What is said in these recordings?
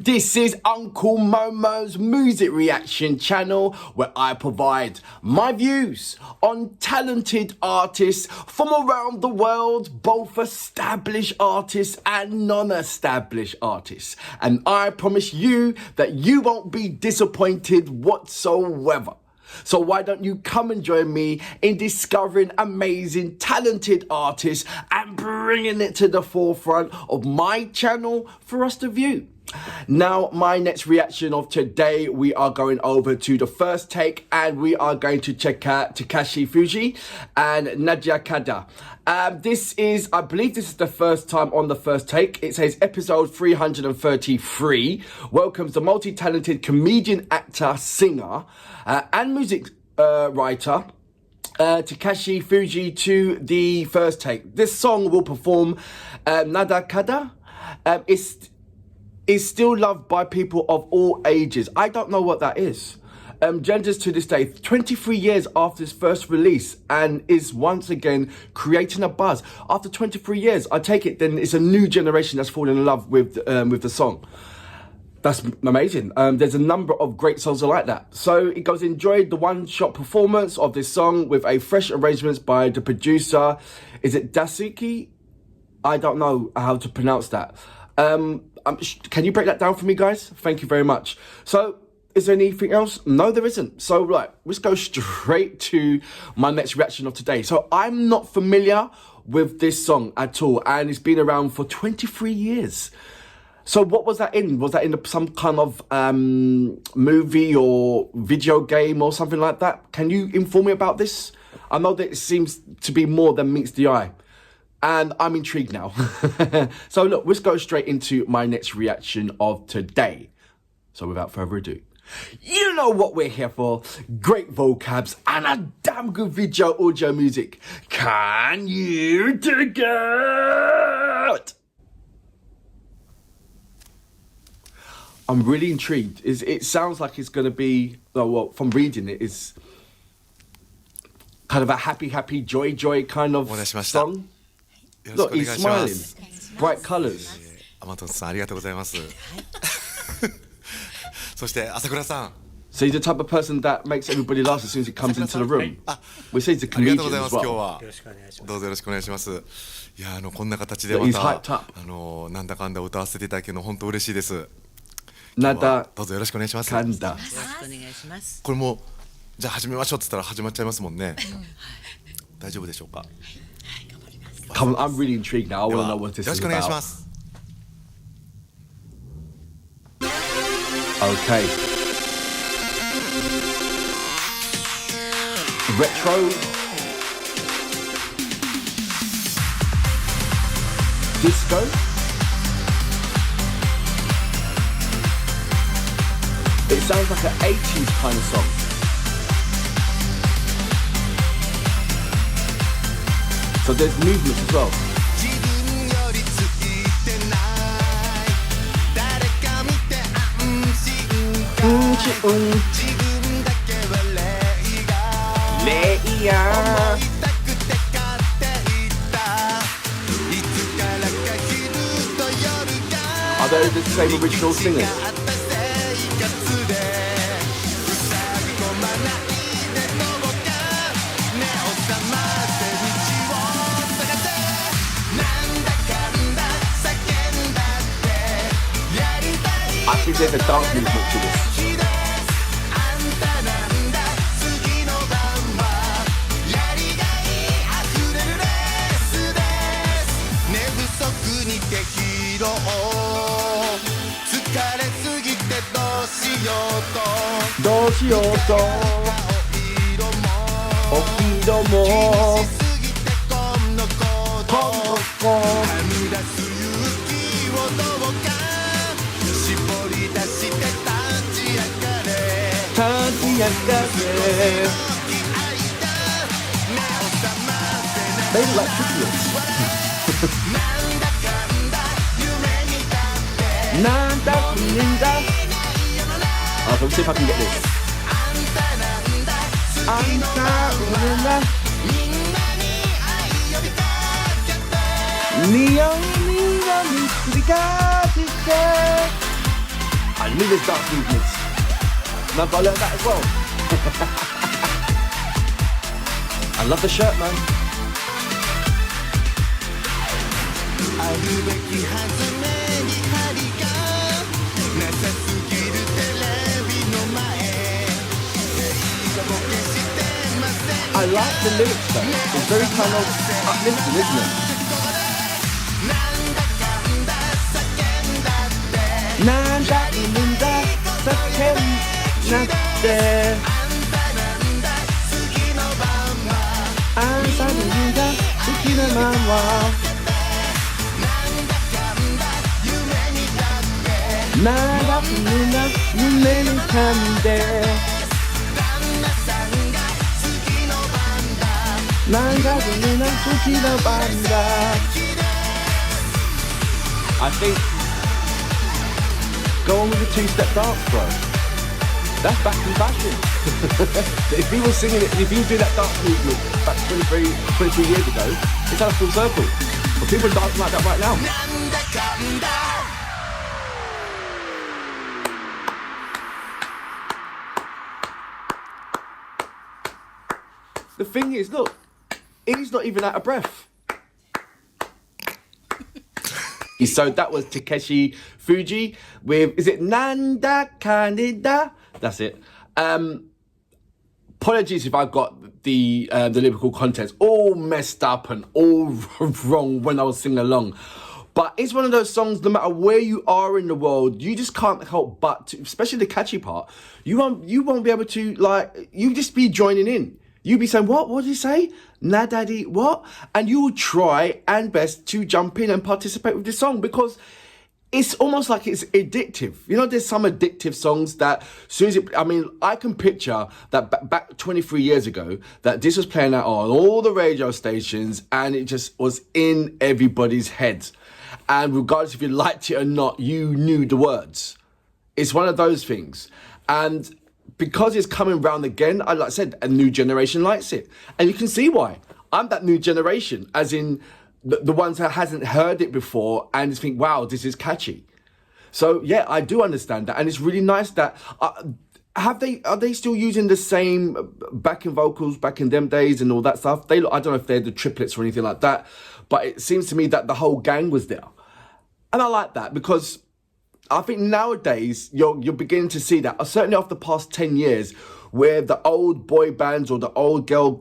This is Uncle Momo's music reaction channel where I provide my views on talented artists from around the world, both established artists and non-established artists. And I promise you that you won't be disappointed whatsoever. So why don't you come and join me in discovering amazing, talented artists and bringing it to the forefront of my channel for us to view. Now, my next reaction of today, we are going over to the first take and we are going to check out Takashi Fujii and Nanda Kanda. This is, I believe this is the first time on the first take. It says episode 333 welcomes the multi-talented comedian, actor, singer and music writer Takashi Fujii to the first take. This song will perform Nanda Kanda. Is still loved by people of all ages. I don't know what that is. Genders to this day, 23 years after its first release, and is once again creating a buzz. After 23 years, I take it then it's a new generation that's fallen in love with the song. That's amazing. There's a number of great songs like that. So it goes, enjoyed the one-shot performance of this song with a fresh arrangements by the producer. Is it Daisuke? I don't know how to pronounce that. Can you break that down for me, guys? Thank you very much. So, is there anything else? No, there isn't. So, right, let's go straight to my next reaction of today. So, I'm not familiar with this song at all, and it's been around for 23 years. So, what was that in? Was that in some kind of movie or video game or something like that? Can you inform me about this? I know that it seems to be more than meets the eye. And I'm intrigued now. So look, let's go straight into my next reaction of today. So without further ado, you know what we're here for. Great vocabs and a damn good video audio music. Can you dig it? I'm really intrigued. It sounds like it's going to be, well, from reading it, it's kind of a happy, joy kind of song. Look, he's smiling. Bright colors. 天本さんありがとうございます。そして朝倉さん。So he's the type of person that makes everybody laugh as soon as he comes into the room. We say he's a comedian as well. 今日はどうぞよろしくお願いします。いやこんな形でまたなんだかんだ歌わせていただけるの本当嬉しいです。Nanda どうぞよろしくお願いします。 Kanda. よろしくお願いします。これもじゃあ始めましょうって言ったら始まっちゃいますもんね。大丈夫でしょうか。 Come on, I'm really intrigued now. I want to know what this is about. Okay. Retro. Disco. It sounds like an 80s kind of song. So there's movements as well. Are they the same original singers? I think there's a dance movement to this. They like triplets. Nanda Kanda. Let's see if I can get this. I knew there's dance movements. And I've got to learn that as well. I love the shirt, man. I like the lyrics though. It's very kind of uplifting, isn't it? Nanda Kanda sakennate Anta nanda suki no man wa Nanda Kanda yume ni kande Nanda Kanda suki no banda. I think go on with the two-step dance, bro. That's back in fashion. If he was singing it, if he was doing that dance movement back 23 years ago, it's had a full circle. But people are dancing like that right now. The thing is, look, he's not even out of breath. So that was Takashi Fujii with, is it Nanda Kanda? That's it. Apologies if I got the lyrical contents all messed up and all wrong when I was singing along. But it's one of those songs, no matter where you are in the world, you just can't help but to, especially the catchy part, you won't be able to, like, you just be joining in. You'll be saying, what did he say? Nah, daddy, what? And you will try and best to jump in and participate with this song because it's almost like it's addictive. You know, there's some addictive songs that, soon as it, I mean, I can picture that back 23 years ago, that this was playing out on all the radio stations and it just was in everybody's heads. And regardless if you liked it or not, you knew the words. It's one of those things. And because it's coming round again, like I said, a new generation likes it. And you can see why. I'm that new generation, as in the ones that hasn't heard it before and just think, wow, this is catchy. So yeah, I do understand that. And it's really nice that, are they still using the same backing vocals back in them days and all that stuff? I don't know if they're the triplets or anything like that, but it seems to me that the whole gang was there. And I like that because I think nowadays you're beginning to see that, certainly after the past 10 years, where the old boy bands or the old girl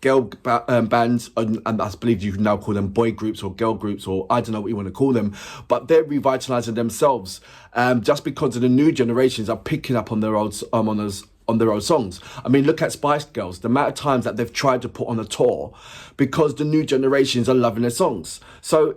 bands, and I believe you can now call them boy groups or girl groups, or I don't know what you want to call them, but they're revitalizing themselves just because of the new generations are picking up on their old on their own songs. I mean, look at Spice Girls, the amount of times that they've tried to put on a tour because the new generations are loving their songs. So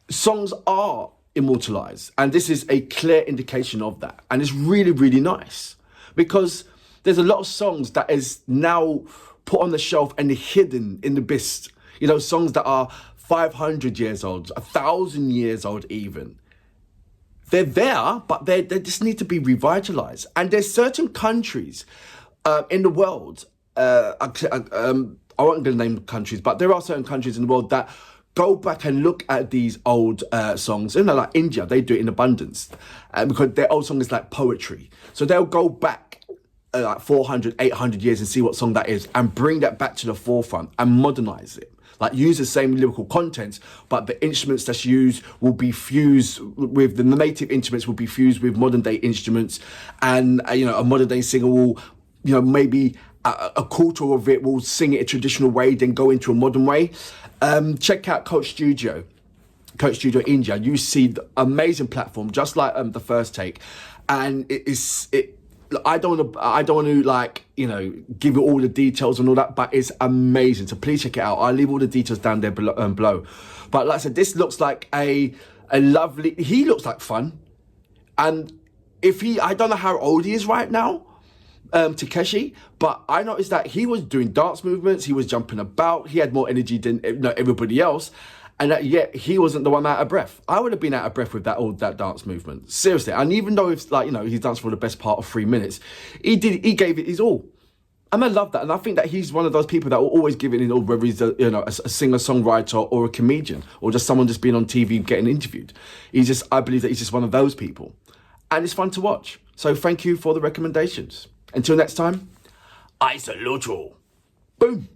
songs are immortalized, and this is a clear indication of that, and it's really, really nice because there's a lot of songs that is now put on the shelf and hidden in the abyss. You know, songs that are 500 years old, 1,000 years old even. They're there, but they just need to be revitalized. And there's certain countries in the world, I won't going to name countries, but there are certain countries in the world that go back and look at these old songs. You know, like India, they do it in abundance because their old song is like poetry. So they'll go back like 400, 800 years and see what song that is and bring that back to the forefront and modernize it. Like use the same lyrical contents, but the instruments that's used will be fused with the native instruments will be fused with modern day instruments, and a modern day singer will, maybe a quarter of it will sing it a traditional way, then go into a modern way. Check out Coach Studio India. You see the amazing platform, just like the First Take, and I don't want to give you all the details and all that, but it's amazing. So please check it out. I'll leave all the details down there below. But like I said, this looks like a lovely. He looks like fun, and I don't know how old he is right now, Takashi, but I noticed that he was doing dance movements. He was jumping about. He had more energy than everybody else. And yet he wasn't the one out of breath. I would have been out of breath with that dance movement. Seriously. And even though he's danced for the best part of 3 minutes, he gave it his all. And I love that. And I think that he's one of those people that will always give it in, or whether he's a singer-songwriter or a comedian or just someone just being on TV getting interviewed. I believe that he's just one of those people. And it's fun to watch. So thank you for the recommendations. Until next time, I salute you. Boom.